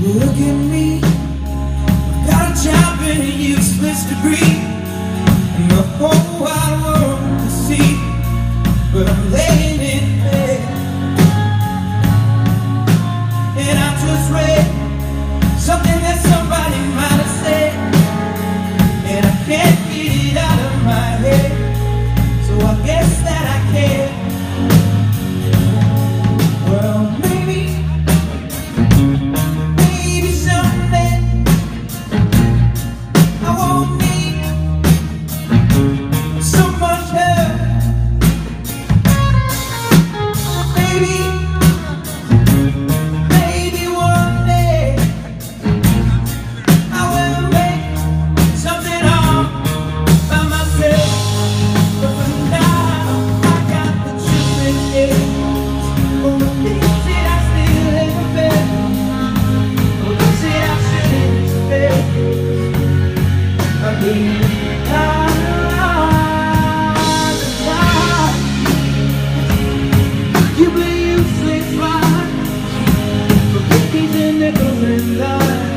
Look at me, I've got a job and a useless degree, and the whole wide world to see, but I'm laying in bed. And I just read something that somebody might have said, and I can't get it out of my head, so I guess that I can. Well, maybe someday I won't need so much help. Maybe one day I will make something all by myself. But for now, I got the children here. Oh, is it I still live in bed? Oh, is it I shouldn't spend? I mean, you be useless, right? For cookies and nickels and dimes.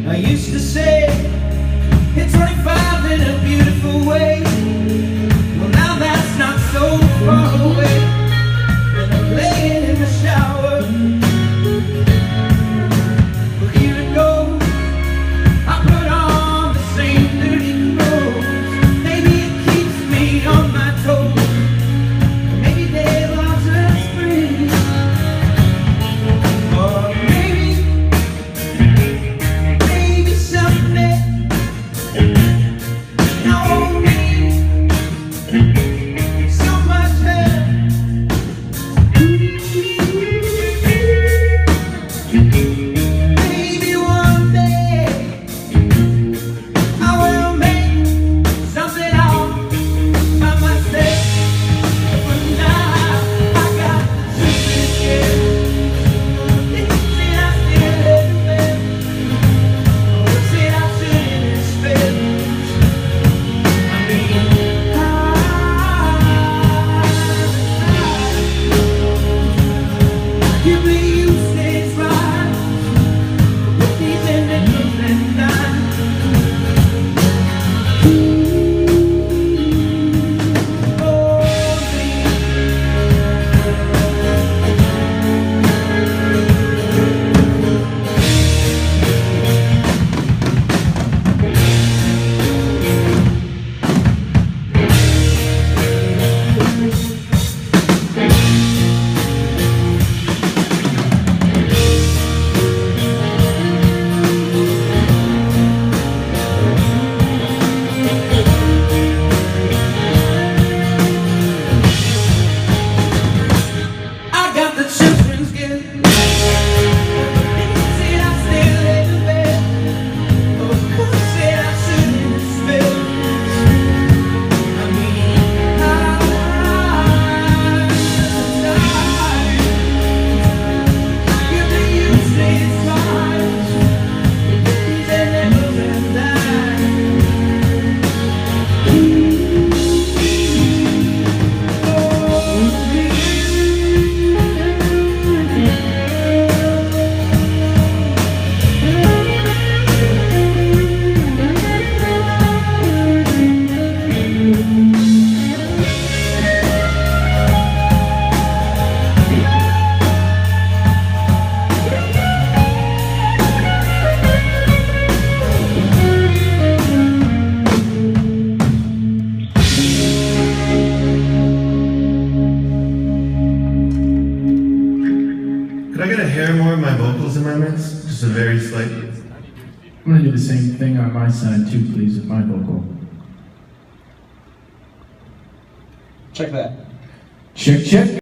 I used to say it's 25 in a beautiful way. Well, now that's not so far away. And I'm laying in the shower. Well, here it goes. I put on the same dirty clothes. Maybe it keeps me on my toes. Maybe there was a spring. Or maybe someday I won't need so much help. Maybe one day I will make something out by myself. But now I got the truth here. Is it I still live in bed? Or is it I shouldn't spend? I mean, you be useless, right? Cookies and nickels and dimes. I got the children's gift. Is it I still live in bed? Or is it I shouldn't spend? I mean, you be useless, right? Cookies and nickels and dimes. Could I get a hair more of my vocals in my mix? Just a very slight. I'm going to do the same thing on my side too, please, with my vocal. Check that. Check, check.